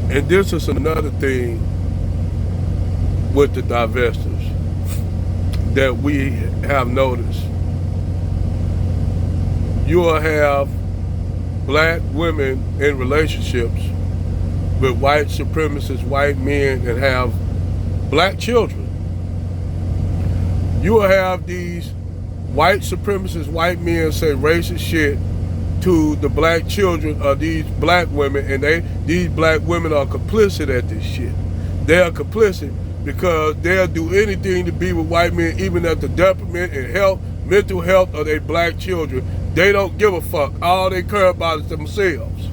And this is another thing with the divestors that we have noticed. You will have black women in relationships with white supremacist white men and have black children. You will have these white supremacist white men say racist shit to the black children of these black women, and these black women are complicit at this shit. They are complicit because they'll do anything to be with white men, even at the detriment and health, mental health of their black children. They don't give a fuck. All they care about is themselves.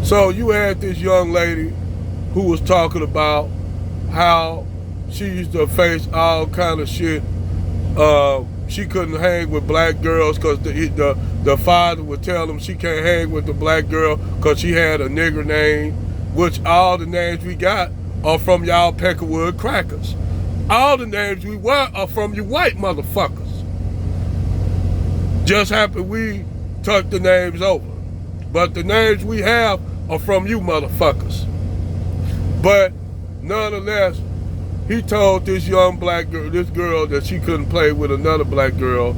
So you had this young lady who was talking about how she used to face all kind of shit. She couldn't hang with black girls because the father would tell them she can't hang with the black girl because she had a nigger name, which all the names we got are from y'all Peckerwood crackers. All the names we want are from you white motherfuckers. Just happen we tuck the names over. But the names we have are from you motherfuckers. But nonetheless, he told this young black girl, this girl, that she couldn't play with another black girl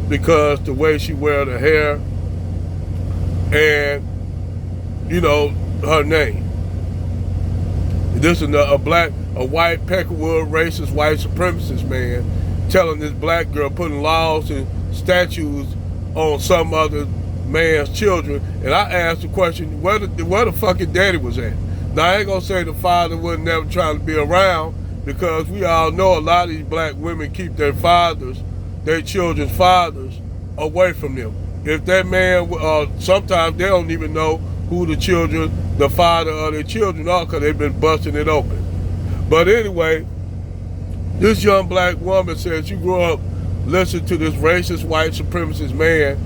because the way she wear her hair and, you know, her name. This is a white Peckerwood racist white supremacist man telling this black girl, putting laws and statutes on some other man's children. And I asked the question, where the fucking daddy was at? Now I ain't gonna say the father was never trying to be around, because we all know a lot of these black women keep their fathers, their children's fathers, away from them. If that man, sometimes they don't even know who the father of their children are, because they've been busting it open. But anyway, this young black woman says she grew up listening to this racist white supremacist man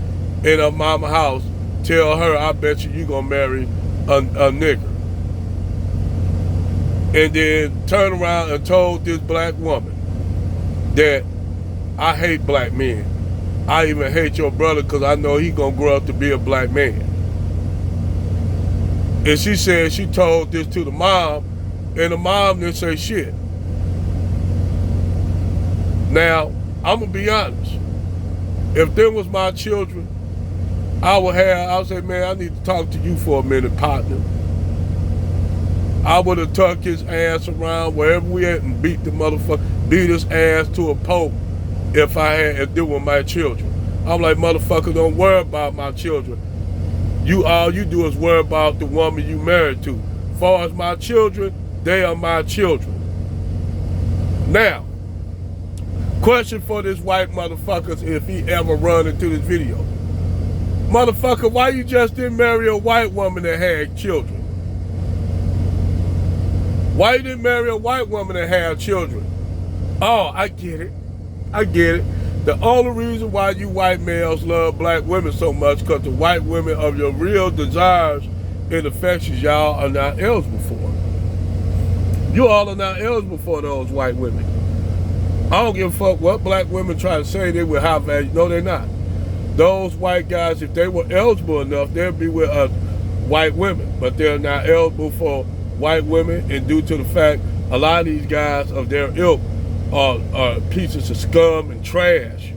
in her mama house tell her, I bet you gonna marry a nigger. And then turned around and told this black woman that I hate black men. I even hate your brother because I know he gonna grow up to be a black man. And she said she told this to the mom, and the mom didn't say shit. Now, I'm gonna be honest. If them was my children, I would say, man, I need to talk to you for a minute, partner. I would have tucked his ass around wherever we at and beat his ass to a pulp if they were my children. I'm like, motherfucker, don't worry about my children. All you do is worry about the woman you married to. As far as my children, they are my children. Now, question for this white motherfucker, if he ever run into this video. Motherfucker, why you just didn't marry a white woman that had children? Why you didn't marry a white woman that had children? Oh, I get it. The only reason why you white males love black women so much because the white women of your real desires and affections y'all are not eligible for. You all are not eligible for those white women. I don't give a fuck what black women try to say they were high value. No, they're not. Those white guys, if they were eligible enough, they'd be with white women. But they're not eligible for white women, and due to the fact a lot of these guys of their ilk are pieces of scum and trash,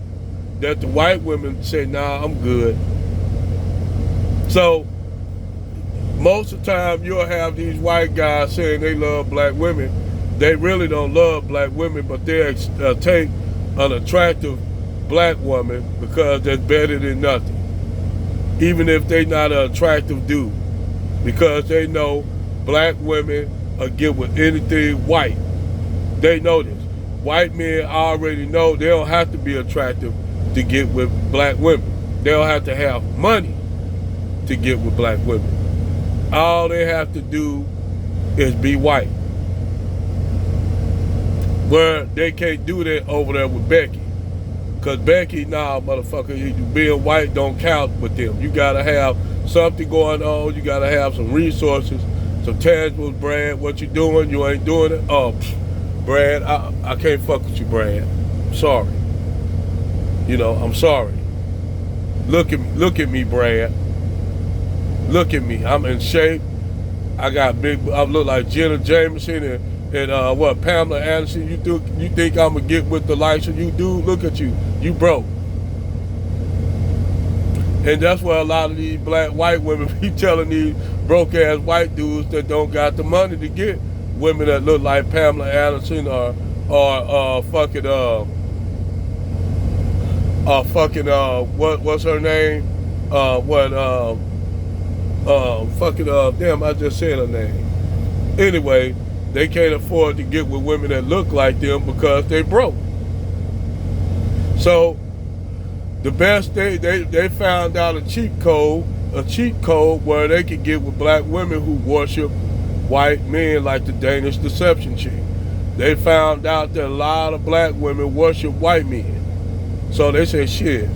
that the white women say, nah, I'm good. So most of the time you'll have these white guys saying they love black women. They really don't love black women, but they'll take an attractive black woman because that's better than nothing, even if they're not an attractive dude, because they know black women are get with anything white. They know this. White men already know they don't have to be attractive to get with black women. They don't have to have money to get with black women. All they have to do is be white. Where they can't do that over there with Becky. Because Becky, nah, motherfucker, being white don't count with them. You gotta have something going on. You gotta have some resources, some tangibles. Brad, what you doing? You ain't doing it? Oh, Brad, I can't fuck with you, Brad. I'm sorry. You know, I'm sorry. Look at me, Brad. Look at me. I'm in shape. I got big. I look like Jenna Jameson and what Pamela Anderson. You think I'm gonna get with the likes of you, dude? Look at you. You broke. And that's why a lot of these black white women be telling these broke ass white dudes that don't got the money to get women that look like Pamela Anderson or what's her name? Damn, I just said her name. Anyway, they can't afford to get with women that look like them because they broke. So the best they found out a cheat code where they could get with black women who worship white men, like the Danish deception chick. They found out that a lot of black women worship white men. So they say, shit,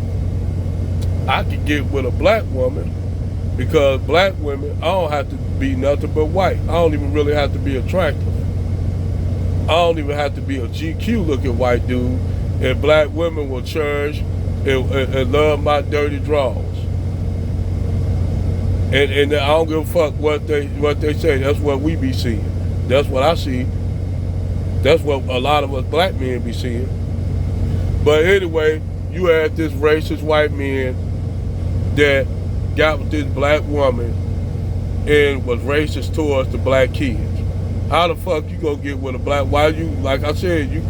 I could get with a black woman because black women, I don't have to be nothing but white. I don't even really have to be attractive. I don't even have to be a GQ looking white dude, and black women will cherish and love my dirty draws. And I don't give a fuck what they say. That's what we be seeing. That's what I see. That's what a lot of us black men be seeing. But anyway, you had this racist white man that got with this black woman and was racist towards the black kids. How the fuck you gonna get with a black? Why you, like I said, you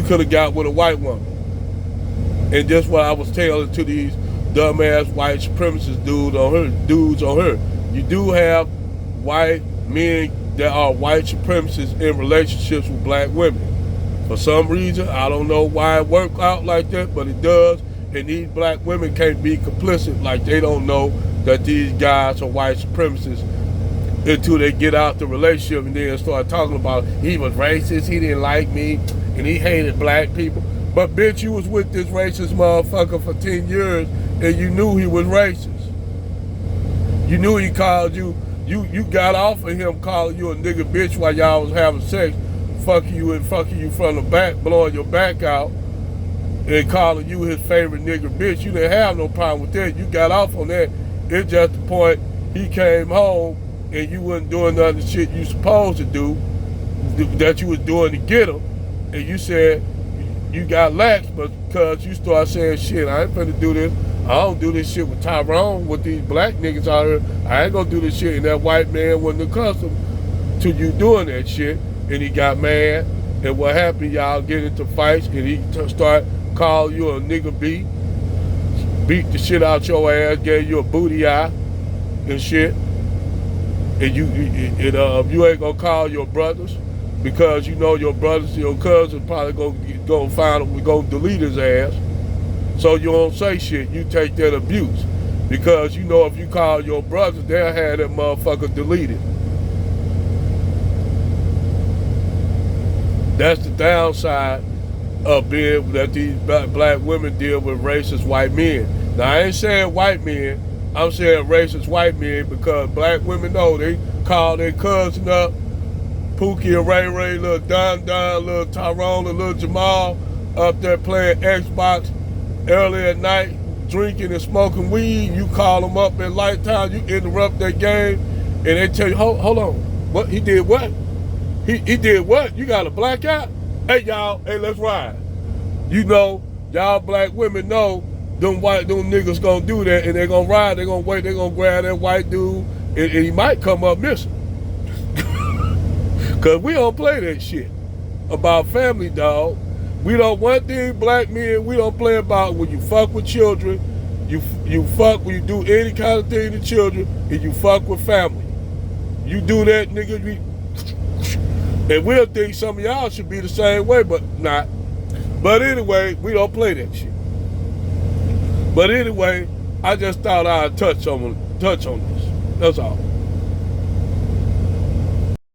could have got with a white woman. And that's what I was telling to these dumbass white supremacist dudes on her. You do have white men that are white supremacists in relationships with black women. For some reason, I don't know why it worked out like that, but it does. And these black women can't be complicit, like they don't know that these guys are white supremacists until they get out the relationship and then start talking about he was racist, he didn't like me, and he hated black people. But bitch, you was with this racist motherfucker for 10 years and you knew he was racist. You knew he called you got off of him calling you a nigga bitch while y'all was having sex, fucking you from the back, blowing your back out, and calling you his favorite nigga bitch. You didn't have no problem with that. You got off on that. It's just the point he came home and you wasn't doing none of the shit you supposed to do that you was doing to get him. And you said you got lax because you start saying, shit, I ain't finna do this. I don't do this shit with Tyrone, with these black niggas out here. I ain't gonna do this shit. And that white man wasn't accustomed to you doing that shit. And he got mad. And what happened, y'all get into fights and he start calling you a nigga beat the shit out your ass, gave you a booty eye and shit. And you ain't gonna call your brothers because you know your brothers, your cousins probably gonna delete his ass. So you don't say shit. You take that abuse because you know if you call your brothers, they'll have that motherfucker deleted. That's the downside of being that these black women deal with racist white men. Now I ain't saying white men. I'm saying racist white men because black women know they call their cousin up, Pookie and Ray Ray, little Don, little Tyrone, and little Jamal up there playing Xbox early at night, drinking and smoking weed. You call them up at light time, you interrupt their game, and they tell you, hold on, what, he did what? He did what? You got a blackout? Hey y'all, hey, let's ride. You know, y'all black women know them niggas gonna do that, and they're gonna ride, they're gonna wait, they're gonna grab that white dude, and he might come up missing. Cause we don't play that shit about family, dog. We don't want these black men, we don't play about when you fuck with children, you fuck when you do any kind of thing to children, and you fuck with family. You do that, nigga, and we'll think some of y'all should be the same way, but not. But anyway, we don't play that shit. But anyway, I just thought I'd touch on this. That's all.